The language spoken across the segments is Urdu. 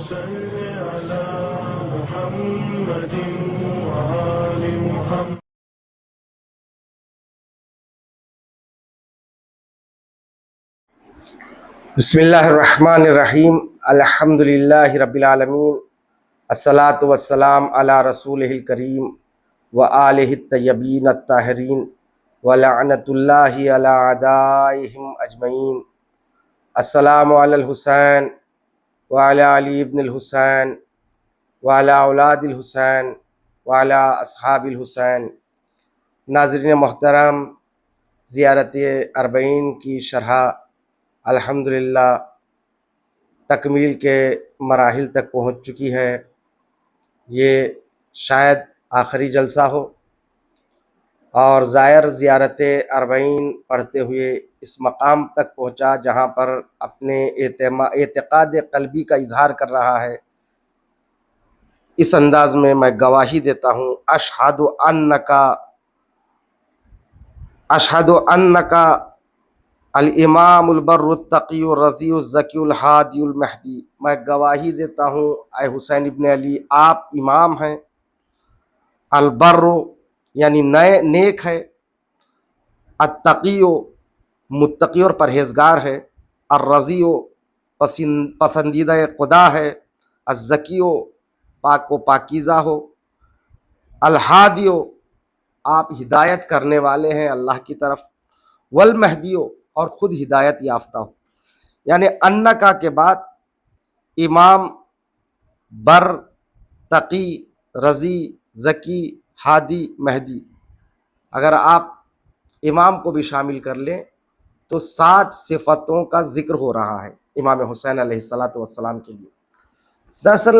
صل على محمد وآل محمد. بسم اللہ الرحمن الرحیم. الحمد للہ رب العالمین. الصلاۃ والسلام علی رسولہ الکریم وآلہ الطیبین الطاہرین ولعنۃ اللہ علی اعدائہم اجمعین. السلام علی الحسین وعلی علی ابن الحسین وعلی اولاد الحسین وعلی اصحاب الحسین. ناظرین محترم، زیارت اربعین کی شرح الحمدللہ تکمیل کے مراحل تک پہنچ چکی ہے. یہ شاید آخری جلسہ ہو اور زائر زیارت اربعین پڑھتے ہوئے اس مقام تک پہنچا جہاں پر اپنے اعتقاد قلبی کا اظہار کر رہا ہے. اس انداز میں گواہی دیتا ہوں، اشہد انکا الامام البر التقی الرضی الزکی الہادی المہدی. میں گواہی دیتا ہوں اے حسین ابن علی، آپ امام ہیں. البر یعنی نیک ہے، التقی متقی اور پرہیزگار ہے، الرضی پسندیدہ خدا ہے، الزکی پاک و پاکیزہ ہو، الہادی آپ ہدایت کرنے والے ہیں اللہ کی طرف، والمہدی اور خود ہدایت یافتہ ہو. یعنی انکا کے بعد امام، بر، تقی، رضی، زکی، ہادی، مہدی، اگر آپ امام کو بھی شامل کر لیں تو 7 صفتوں کا ذکر ہو رہا ہے امام حسین علیہ السلام کے لیے. دراصل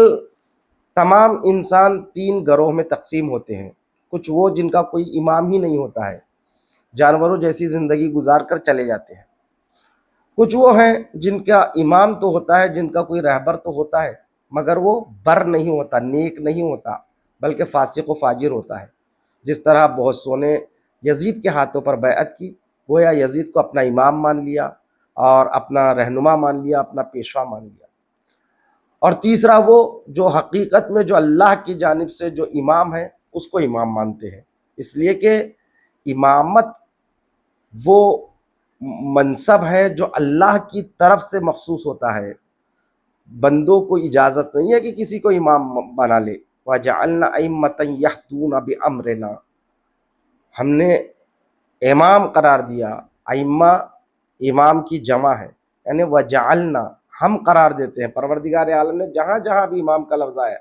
تمام انسان 3 گروہ میں تقسیم ہوتے ہیں. کچھ وہ جن کا کوئی امام ہی نہیں ہوتا ہے، جانوروں جیسی زندگی گزار کر چلے جاتے ہیں. کچھ وہ ہیں جن کا امام تو ہوتا ہے، جن کا کوئی رہبر تو ہوتا ہے، مگر وہ بر نہیں ہوتا، نیک نہیں ہوتا، بلکہ فاسق و فاجر ہوتا ہے. جس طرح بہت سو نے یزید کے ہاتھوں پر بیعت کی، گویا یزید کو اپنا امام مان لیا اور اپنا رہنما مان لیا، اپنا پیشوا مان لیا. اور تیسرا وہ جو حقیقت میں جو اللہ کی جانب سے جو امام ہے اس کو امام مانتے ہیں، اس لیے کہ امامت وہ منصب ہے جو اللہ کی طرف سے مخصوص ہوتا ہے. بندوں کو اجازت نہیں ہے کہ کسی کو امام بنا لے. وَجَعَلْنَا أَئِمَّةً يَهْدُونَ بِأَمْرِنَا، ہم نے امام قرار دیا. ائمہ امام کی جمع ہے، یعنی وجعلنا ہم قرار دیتے ہیں. پروردگار عالم نے جہاں جہاں بھی امام کا لفظ آیا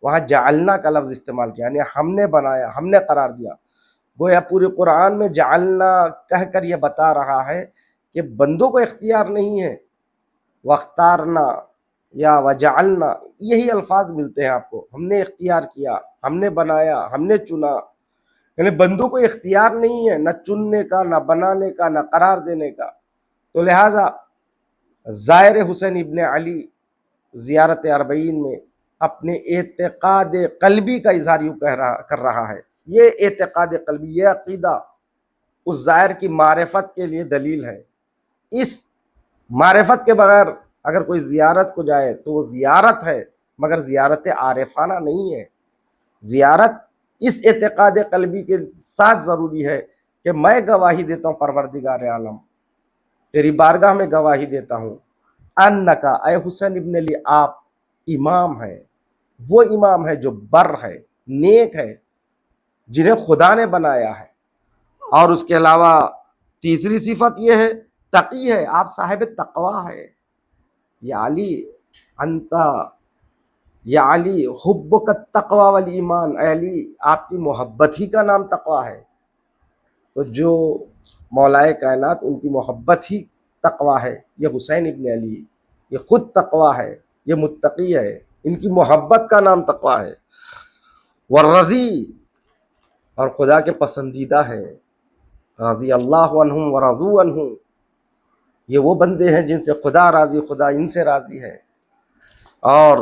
وہاں جعلنا کا لفظ استعمال کیا، یعنی ہم نے بنایا، ہم نے قرار دیا. گویا پورے قرآن میں جعلنا کہہ کر یہ بتا رہا ہے کہ بندوں کو اختیار نہیں ہے. واختارنا یا وجعلنا یہی الفاظ ملتے ہیں آپ کو. ہم نے اختیار کیا، ہم نے بنایا، ہم نے چنا. یعنی بندوں کو اختیار نہیں ہے، نہ چننے کا، نہ بنانے کا، نہ قرار دینے کا. تو لہٰذا زائر حسین ابن علی زیارت اربعین میں اپنے اعتقاد قلبی کا اظہار یوں کر رہا ہے. یہ اعتقاد قلبی، یہ عقیدہ اس زائر کی معرفت کے لیے دلیل ہے. اس معرفت کے بغیر اگر کوئی زیارت کو جائے تو وہ زیارت ہے، مگر زیارت عارفانہ نہیں ہے. زیارت اس اعتقاد قلبی کے ساتھ ضروری ہے کہ میں گواہی دیتا ہوں پروردگار عالم، تیری بارگاہ میں گواہی دیتا ہوں، انکا اے حسین ابن علی آپ امام ہیں. وہ امام ہے جو بر ہے، نیک ہے، جنہیں خدا نے بنایا ہے. اور اس کے علاوہ تیسری صفت یہ ہے تقی ہے، آپ صاحب تقوی ہے. یا علی انتا، یا علی حبک التقوی والایمان، اے علی آپ کی محبت ہی کا نام تقوی ہے. تو جو مولائے کائنات ان کی محبت ہی تقوی ہے. یہ حسین ابن علی یہ خود تقوی ہے، یہ متقی ہے، ان کی محبت کا نام تقوی ہے. والرضی اور خدا کے پسندیدہ ہے. رضی اللہ عنہم ورضوا عنہ، یہ وہ بندے ہیں جن سے خدا راضی، خدا ان سے راضی ہے. اور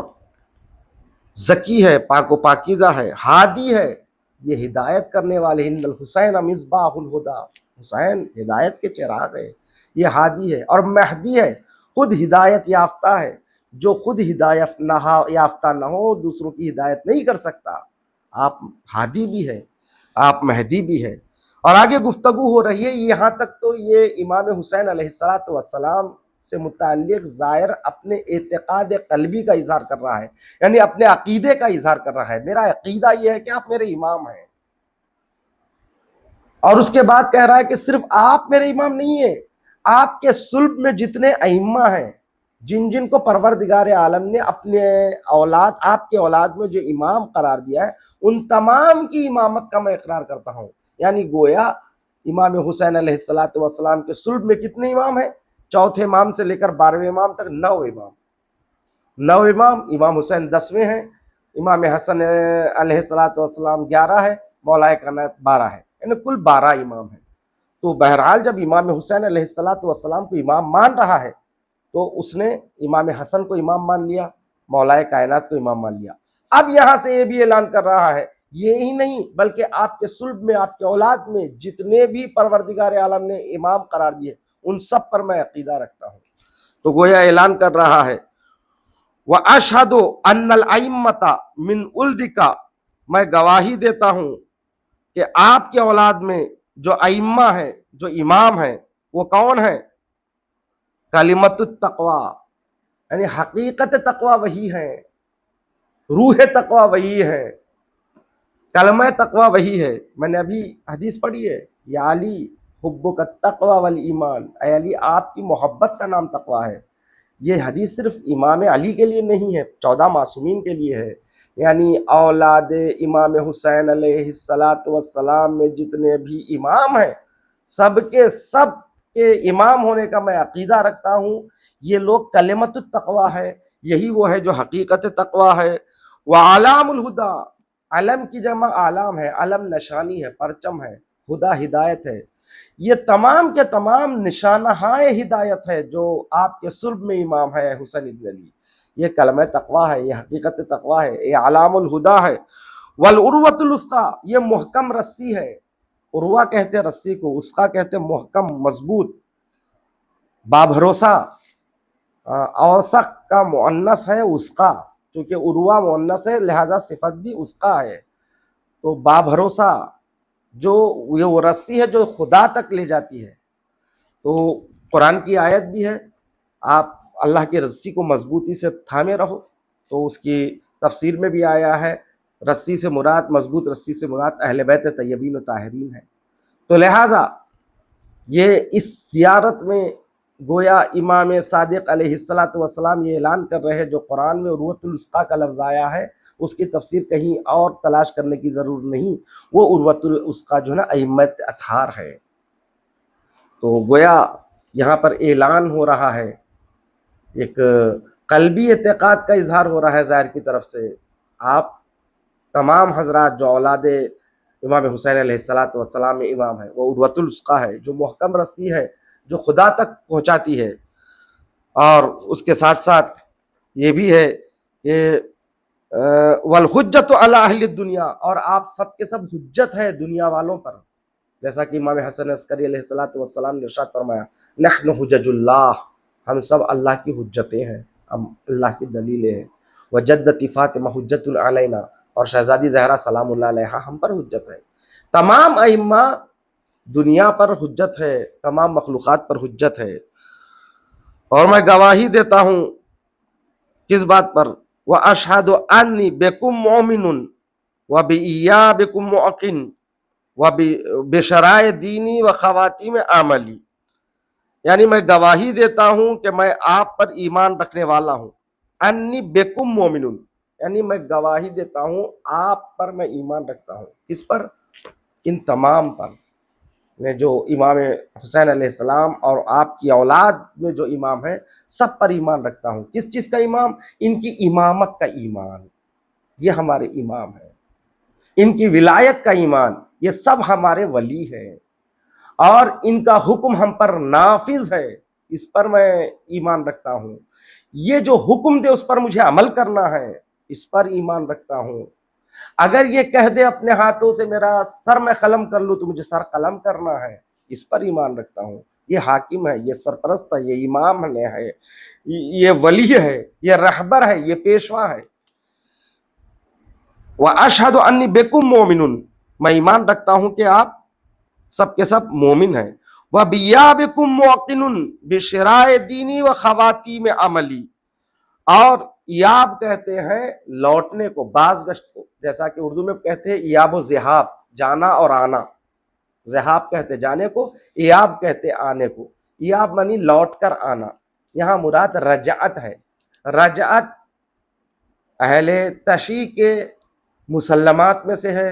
زکی ہے، پاک و پاکیزہ ہے. ہادی ہے، یہ ہدایت کرنے والے. ان الحسین مصباح الہدی، حسین ہدایت کے چراغ ہے، یہ ہادی ہے. اور مہدی ہے، خود ہدایت یافتہ ہے. جو خود ہدایت یافتہ نہ ہو دوسروں کی ہدایت نہیں کر سکتا. آپ ہادی بھی ہے، آپ مہدی بھی ہے. اور آگے گفتگو ہو رہی ہے. یہاں تک تو یہ امام حسین علیہ السلام سے متعلق ظاہر اپنے اعتقاد قلبی کا اظہار کر رہا ہے، یعنی اپنے عقیدے کا اظہار کر رہا ہے. میرا عقیدہ یہ ہے کہ آپ میرے امام ہیں. اور اس کے بعد کہہ رہا ہے کہ صرف آپ میرے امام نہیں ہیں، آپ کے صلب میں جتنے ائمہ ہیں، جن جن کو پروردگار عالم نے اپنے اولاد، آپ کے اولاد میں جو امام قرار دیا ہے، ان تمام کی امامت کا میں اقرار کرتا ہوں. یعنی گویا امام حسین علیہ السلام کے صلب میں کتنے امام ہیں؟ چوتھے امام سے لے کر 12ویں امام تک 9 امام. 9 امام. امام حسین 10ویں ہیں، امام حسن علیہ السلام 11 ہے، مولا کائنات 12 ہے، یعنی کل 12 امام ہیں. تو بہرحال جب امام حسین علیہ السلام کو امام مان رہا ہے تو اس نے امام حسن کو امام مان لیا، مولا کائنات کو امام مان لیا. اب یہاں سے یہ بھی اعلان کر رہا ہے، یہی نہیں بلکہ آپ کے صلب میں، آپ کے اولاد میں جتنے بھی پروردگار عالم نے امام قرار دیے ان سب پر میں عقیدہ رکھتا ہوں. تو گویا اعلان کر رہا ہے وَأَشْهَدُ أَنَّ الْأَئِمَّةَ مِنْ أُلْدِكَ، میں گواہی دیتا ہوں کہ آپ کے اولاد میں جو ائمہ ہیں، جو امام ہیں، وہ کون ہیں؟ کلمت التقوی، یعنی حقیقت تقوی وہی ہے، روح تقوی وہی ہے، کلمہ تقوی وہی ہے. میں نے ابھی حدیث پڑھی ہے، یا علی حبک التقوی والایمان، اے علی آپ کی محبت کا نام تقوی ہے. یہ حدیث صرف امام علی کے لیے نہیں ہے، 14 معصومین کے لیے ہے. یعنی اولاد امام حسین علیہ السلام میں جتنے بھی امام ہیں، سب کے امام ہونے کا میں عقیدہ رکھتا ہوں. یہ لوگ کلمت التقوی ہے، یہی وہ ہے جو حقیقت تقوی ہے. وعلام الہدا، علم کی جمع عالم ہے، علم نشانی ہے، پرچم ہے، ہدا ہدایت ہے. یہ تمام کے تمام نشانہ ہدایت ہے جو آپ کے صلب میں امام ہے حسین ابن علی. یہ کلمہ تقوی ہے، یہ حقیقت تقوی ہے، یہ علام الہدا ہے. والعروۃ الوثقی، یہ محکم رسی ہے. عروہ کہتے ہیں رسی کو، وثقی کہتے ہیں محکم، مضبوط، بابھروسہ. اوثق کا مؤنث ہے وثقی، چونکہ عروہ مؤنث ہے لہذا صفت بھی وثقی ہے. تو بابھروسہ جو یہ وہ رسی ہے جو خدا تک لے جاتی ہے. تو قرآن کی آیت بھی ہے، آپ اللہ کی رسی کو مضبوطی سے تھامے رہو. تو اس کی تفسیر میں بھی آیا ہے رسی سے مراد، مضبوط رسی سے مراد اہل بیت طیبین و طاہرین ہے. تو لہٰذا یہ اس زیارت میں گویا امام صادق علیہ السلام یہ اعلان کر رہے ہیں، جو قرآن میں عروۃ الوثقی کا لفظ آیا ہے اس کی تفسیر کہیں اور تلاش کرنے کی ضرورت نہیں. وہ عروۃ الوثقی جو ہے نا ائمۃ اطہار ہے. تو گویا یہاں پر اعلان ہو رہا ہے، ایک قلبی اعتقاد کا اظہار ہو رہا ہے ظاہر کی طرف سے. آپ تمام حضرات جو اولاد امام حسین علیہ السلام میں امام ہے، وہ عروۃ الوثقی ہے جو محکم رسی ہے، جو خدا تک پہنچاتی ہے. اور اس کے ساتھ ساتھ یہ بھی ہے کہ والحجۃ علی اہل الدنیا، اور آپ سب کے سب حجت ہے دنیا والوں پر. جیسا کہ امام حسن عسکری علیہ السلام نے ارشاد فرمایا نحن حجج اللہ، ہم سب اللہ کی حجتیں ہیں، ہم اللہ کی دلیلیں ہیں. وجدتی فاطمہ حجت علینا، اور شہزادی زہرا سلام اللہ علیہا ہم پر حجت ہے. تمام ائمہ دنیا پر حجت ہے، تمام مخلوقات پر حجت ہے. اور میں گواہی دیتا ہوں کس بات پر؟ وَأَشْهَدُ أَنِّي بِكُمْ مُؤْمِنٌ وَبِإِيَّابِكُمْ مُعْقِنٌ وَبِشَرَائِعِ دِینِی وَخَوَاتِیمِ عَمَلِی، یعنی میں گواہی دیتا ہوں کہ میں آپ پر ایمان رکھنے والا ہوں. انی بکم مومنون، یعنی میں گواہی دیتا ہوں آپ پر میں ایمان رکھتا ہوں. کس پر؟ ان تمام پر، جو امام حسین علیہ السلام اور آپ کی اولاد میں جو امام ہیں سب پر ایمان رکھتا ہوں. کس چیز کا ایمان؟ ان کی امامت کا ایمان، یہ ہمارے امام ہیں. ان کی ولایت کا ایمان، یہ سب ہمارے ولی ہیں. اور ان کا حکم ہم پر نافذ ہے، اس پر میں ایمان رکھتا ہوں. یہ جو حکم دے اس پر مجھے عمل کرنا ہے، اس پر ایمان رکھتا ہوں. اگر یہ کہہ دے اپنے ہاتھوں سے میرا سر میں قلم کر لوں تو مجھے سر قلم کرنا ہے، اس پر ایمان رکھتا ہوں. یہ حاکم ہے، یہ سرپرست ہے، یہ امام ہے، یہ ولی ہے، یہ رہبر ہے، یہ پیشوا ہے۔ وَأَشْهَدُ أَنِّي بِكُمْ مُؤْمِنٌ، میں ایمان رکھتا ہوں کہ آپ سب کے سب مومن ہیں۔ وَبِيَابِكُمْ مُوقِنٌ بِشِرَاءِ دِینِی وَخَوَاتِیمِ عَمَلِی، اور ایاب کہتے ہیں لوٹنے کو، باز گشت کو، جیسا کہ اردو میں کہتے ہیں ایاب و ذہاب، جانا اور آنا۔ ذہاب کہتے جانے کو، ایاب کہتے آنے کو۔ ایاب معنی لوٹ کر آنا، یہاں مراد رجعت ہے۔ رجعت اہل تشیع کے مسلمات میں سے ہے،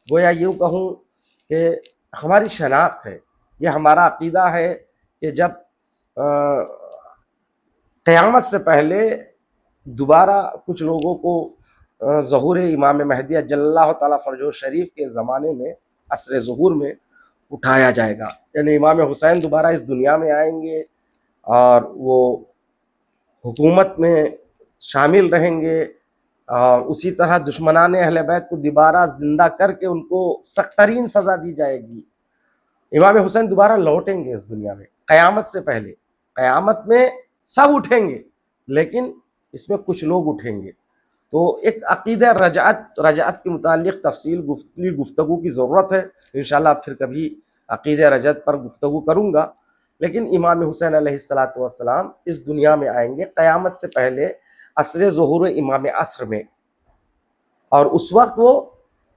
گویا یوں کہوں کہ ہماری شناخت ہے، یہ ہمارا عقیدہ ہے کہ جب قیامت سے پہلے دوبارہ کچھ لوگوں کو ظہور امام مہدی اجل اللہ تعالیٰ فرجہ شریف کے زمانے میں، عصر ظہور میں اٹھایا جائے گا، یعنی امام حسین دوبارہ اس دنیا میں آئیں گے اور وہ حکومت میں شامل رہیں گے، اور اسی طرح دشمنان اہل بیت کو دوبارہ زندہ کر کے ان کو سخت ترین سزا دی جائے گی۔ امام حسین دوبارہ لوٹیں گے اس دنیا میں قیامت سے پہلے۔ قیامت میں سب اٹھیں گے لیکن اس میں کچھ لوگ اٹھیں گے۔ تو ایک عقیدہ رجعت کے متعلق تفصیل گفتگو کی ضرورت ہے، انشاءاللہ پھر کبھی عقیدہ رجعت پر گفتگو کروں گا۔ لیکن امام حسین علیہ السلام اس دنیا میں آئیں گے قیامت سے پہلے، عصر ظہور امام عصر میں، اور اس وقت وہ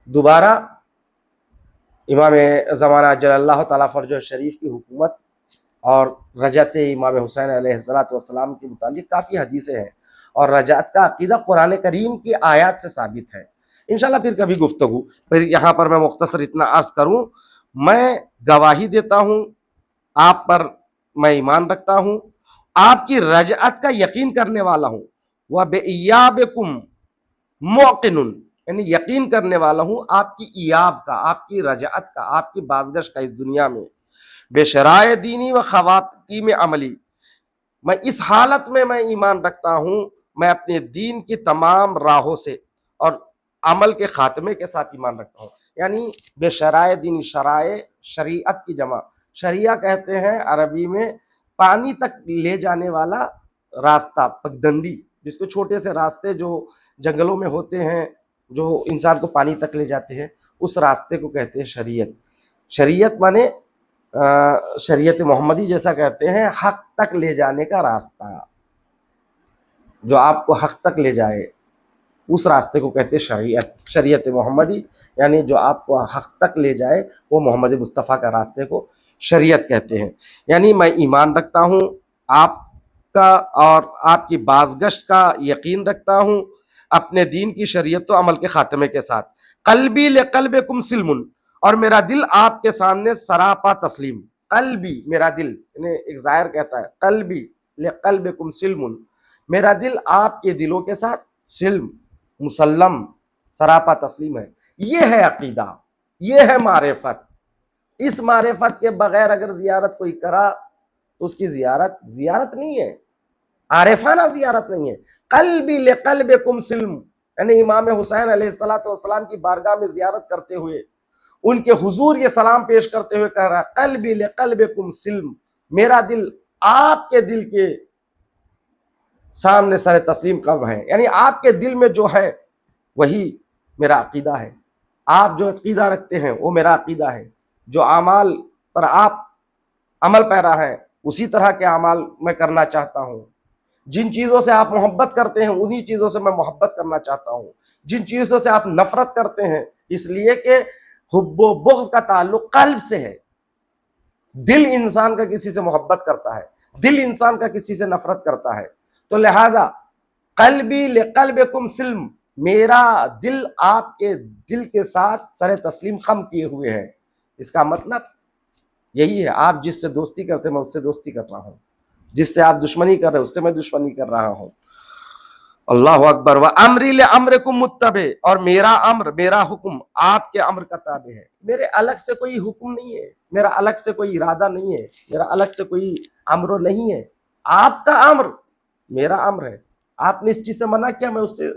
دوبارہ امام زمانہ اجل اللہ تعالیٰ فرجہ شریف کی حکومت اور رجعت امام حسین علیہ السلام کے متعلق کافی حدیثیں ہیں، اور رجعت کا عقیدہ قرآن کریم کی آیات سے ثابت ہے۔ انشاءاللہ پھر کبھی گفتگو، پھر یہاں پر میں مختصر اتنا عرض کروں، میں گواہی دیتا ہوں، آپ پر میں ایمان رکھتا ہوں، آپ کی رجعت کا یقین کرنے والا ہوں، وَبِإِيَابِكُمْ مُوقِنٌ، یعنی یقین کرنے والا ہوں آپ کی ایاب کا، آپ کی رجعت کا، آپ کی بازگشت کا اس دنیا میں، بِشِرَاءِ دِینِی وَخَوَاتِیمِ عَمَلِی، میں اس حالت میں ایمان رکھتا ہوں، میں اپنے دین کی تمام راہوں سے اور عمل کے خاتمے کے ساتھ ایمان رکھتا ہوں۔ یعنی بِشِرَاءِ دِینِی، شرائع شریعت کی جمع، شریعہ کہتے ہیں عربی میں پانی تک لے جانے والا راستہ، پگڈنڈی، جس کو چھوٹے سے راستے جو جنگلوں میں ہوتے ہیں جو انسان کو پانی تک لے جاتے ہیں، اس راستے کو کہتے ہیں شریعت۔ شریعت مانے شریعت محمدی جیسا کہتے ہیں، حق تک لے جانے کا راستہ، جو آپ کو حق تک لے جائے اس راستے کو کہتے ہیں شریعت۔ شریعت محمدی یعنی جو آپ کو حق تک لے جائے، وہ محمد مصطفیٰ کا راستے کو شریعت کہتے ہیں۔ یعنی میں ایمان رکھتا ہوں آپ کا اور آپ کی بازگشت کا یقین رکھتا ہوں اپنے دین کی شریعت و عمل کے خاتمے کے ساتھ۔ قلبی لقلبکم سلم، اور میرا دل آپ کے سامنے سراپا تسلیم۔ قلبی، میرا دل، یعنی ایک ظاہر کہتا ہے قلبی لقلبکم سلم، میرا دل آپ کے دلوں کے ساتھ سلم، مسلم، سراپا تسلیم ہے۔ یہ ہے عقیدہ، یہ ہے معرفت۔ اس معرفت کے بغیر اگر زیارت کوئی کرا تو اس کی زیارت نہیں ہے، عارفانہ زیارت نہیں ہے۔ قلبی لقلبکم سلم، یعنی امام حسین علیہ السلام کی بارگاہ میں زیارت کرتے ہوئے، ان کے حضور یہ سلام پیش کرتے ہوئے کہہ رہا ہے قلبی لقلبکم سلم، میرا دل آپ کے دل کے سامنے سر تسلیم کم ہے، یعنی آپ کے دل میں جو ہے وہی میرا عقیدہ ہے، آپ جو عقیدہ رکھتے ہیں وہ میرا عقیدہ ہے، جو اعمال پر آپ عمل پیرا ہیں اسی طرح کے اعمال میں کرنا چاہتا ہوں، جن چیزوں سے آپ محبت کرتے ہیں انہی چیزوں سے میں محبت کرنا چاہتا ہوں، جن چیزوں سے آپ نفرت کرتے ہیں، اس لیے کہ حب و بغض کا تعلق قلب سے ہے۔ دل انسان کا کسی سے محبت کرتا ہے، دل انسان کا کسی سے نفرت کرتا ہے، تو لہذا قلبی لقلبکم سلم، میرا دل آپ کے دل کے ساتھ سر تسلیم خم کیے ہوئے ہے۔ اس کا مطلب یہی ہے، آپ جس سے دوستی کرتے ہیں میں اس سے دوستی کر رہا ہوں، جس سے آپ دشمنی کر رہے ہیں اس سے میں دشمنی کر رہا ہوں۔ اللہ اکبر۔ وَأَمْرِي لِأَمْرِكُمْ مُتَّبِعٌ، اور میرا امر، میرا حکم آپ کے امر کا تابع ہے۔ میرے الگ سے کوئی حکم نہیں ہے، میرا الگ سے کوئی ارادہ نہیں ہے، میرا الگ سے کوئی امر نہیں ہے، آپ کا امر میرا امر ہے۔ آپ نے اس چیز سے منع کیا، میں اس سے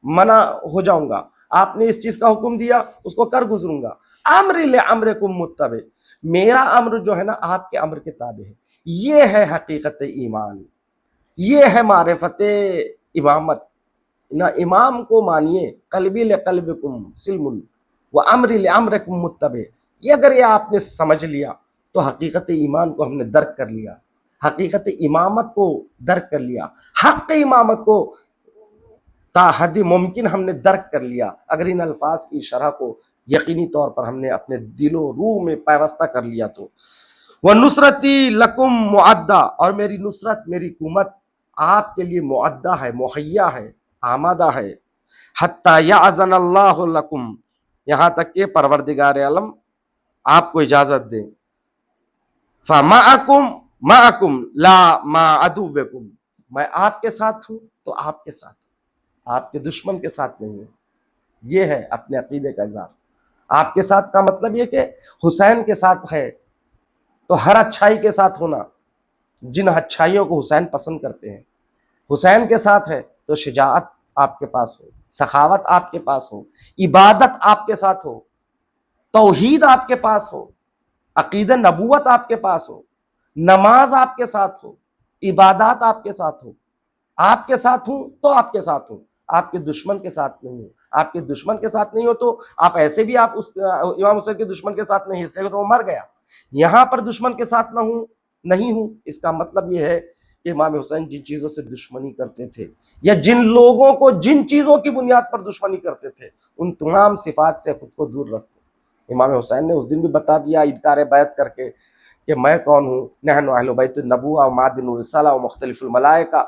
منع ہو جاؤں گا۔ آپ نے اس چیز کا حکم دیا اس کو کر گزروں گا. امری لامرکم متبع، میرا امر جو ہے نا آپ کے امر کے تابع ہے. یہ ہے حقیقت ایمان، یہ ہے معرفت امامت. نہ امام کو مانیے، قلبی لقلبکم سلم و امری لامرکم متبع. یہ اگر یہ آپ نے سمجھ لیا تو حقیقت ایمان کو ہم نے درک کر لیا، حقیقت امامت کو درک کر لیا، حق امامت کو تا حد ممکن ہم نے درک کر لیا اگر ان الفاظ کی شرح کو یقینی طور پر ہم نے اپنے دل و روح میں پیوستہ کر لیا تو. وَنُصْرَتِي لَكُمْ مُعَدَّہ، اور میری نصرت، میری حکومت آپ کے لیے معدہ ہے، مہیا ہے، آمادہ ہے. حَتَّى يَأْذَنَ اللَّهُ لَكُمْ، یہاں تک کہ پروردگار عالم آپ کو اجازت دے. فَمَعَكُمْ مَعَكُمْ لَا مَعَ عَدُوِّكُمْ، میں آپ کے ساتھ ہوں تو آپ کے ساتھ ہوں، آپ کے دشمن کے ساتھ نہیں ہوں. یہ ہے اپنے عقیدے کا اظہار. آپ کے ساتھ کا مطلب یہ کہ حسین کے ساتھ ہے تو ہر اچھائی کے ساتھ ہونا، جن اچھائیوں کو حسین پسند کرتے ہیں. حسین کے ساتھ ہے تو شجاعت آپ کے پاس ہو، سخاوت آپ کے پاس ہو، عبادت آپ کے ساتھ ہو، توحید آپ کے پاس ہو، عقیدہ نبوت آپ کے پاس ہو، نماز آپ کے ساتھ ہو، عبادات آپ کے ساتھ ہو. آپ کے ساتھ ہوں تو آپ کے ساتھ ہوں، آپ کے دشمن کے ساتھ نہیں ہوں. آپ کے دشمن کے ساتھ نہیں ہو تو آپ ایسے بھی آپ اس امام حسین کے دشمن کے ساتھ نہیں، اس لیے تو وہ مر گیا. یہاں پر دشمن کے ساتھ نہ ہوں، نہیں ہوں، اس کا مطلب یہ ہے کہ امام حسین جن چیزوں سے دشمنی کرتے تھے یا جن لوگوں کو جن چیزوں کی بنیاد پر دشمنی کرتے تھے ان تمام صفات سے خود کو دور رکھو. امام حسین نے اس دن بھی بتا دیا انکار بیعت کر کے کہ میں کون ہوں. نحن اہل بیت النبوہ و معدن الرسالہ و مختلف الملائکہ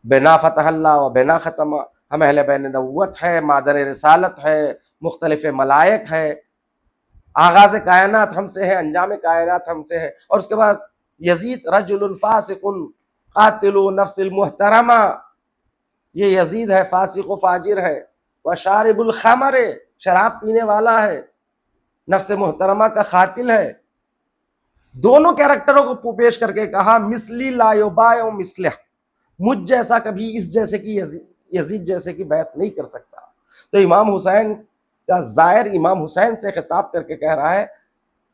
بنا فتح اللہ و بنا ختمہ، ہم اہل بین نبوت ہے، مادر رسالت ہے، مختلف ملائک ہے، آغاز کائنات ہم سے ہے، انجام کائنات ہم سے ہے. اور اس کے بعد یزید رجل الفاسق قاتل نفس المحترمہ، یہ یزید ہے، فاسق و فاجر ہے، وشارب الخمر، شراب پینے والا ہے، نفس محترمہ کا قاتل ہے. دونوں کیریکٹروں کو پیش کر کے کہا مثلی لا یبایع مثلہ، مجھ جیسا کبھی اس جیسے کی یزید جیسے کی بیعت نہیں کر سکتا. تو امام حسین کا ظاہر امام حسین سے خطاب کر کے کہہ رہا ہے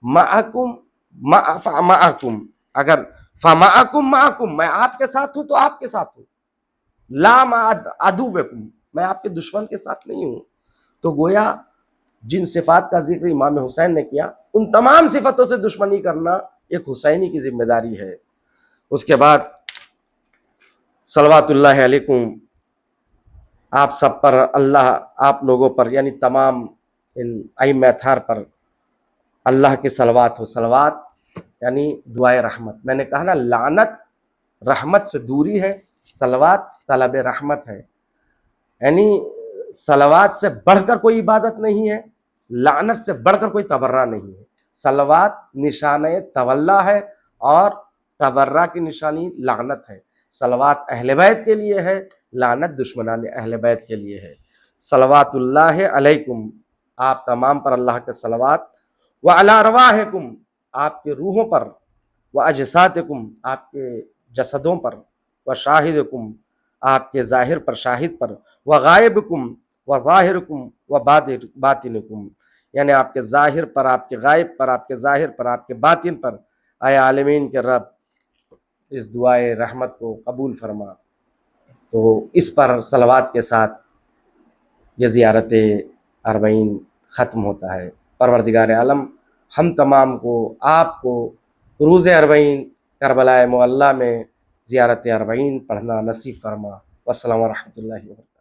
معکم معکم، اگر فمعکم معکم، میں آپ کے ساتھ ہوں تو آپ کے ساتھ ہوں، لا مع عدوکم، میں آپ کے دشمن کے ساتھ نہیں ہوں. تو گویا جن صفات کا ذکر امام حسین نے کیا ان تمام صفتوں سے دشمنی کرنا ایک حسینی کی ذمہ داری ہے. اس کے بعد صلوات اللہ علیکم، آپ سب پر، اللہ آپ لوگوں پر یعنی تمام ان ائمہ اطہار پر اللہ کی صلوات ہو. صلوات یعنی دعائے رحمت. میں نے کہا نا لعنت رحمت سے دوری ہے، صلوات طلب رحمت ہے. یعنی صلوات سے بڑھ کر کوئی عبادت نہیں ہے، لعنت سے بڑھ کر کوئی تبرہ نہیں ہے. صلوات نشانہ تولا ہے اور تبرہ کی نشانی لعنت ہے. صلوات اہل بیت کے لیے ہے، لعنت دشمنان اہل بیت کے لیے ہے. صلوات اللہ علیکم، آپ تمام پر اللہ کے صلوات، وعلی ارواحکم، آپ کے روحوں پر، واجسادکم، آپ کے جسدوں پر، وشاہدکم، آپ کے ظاہر پر، شاہد پر، وغائبکم وظاہرکم وباطنکم، یعنی آپ کے ظاہر پر، آپ کے غائب پر، آپ کے ظاہر پر، آپ کے باطن پر. اے عالمین کے رب اس دعائے رحمت کو قبول فرما. تو اس پر صلوات کے ساتھ یہ زیارت اربعین ختم ہوتا ہے. پروردگار عالم ہم تمام کو، آپ کو روز اربعین کربلا معلیٰ میں زیارت اربعین پڑھنا نصیب فرما. والسلام ورحمۃ اللہ وبرکاتہ.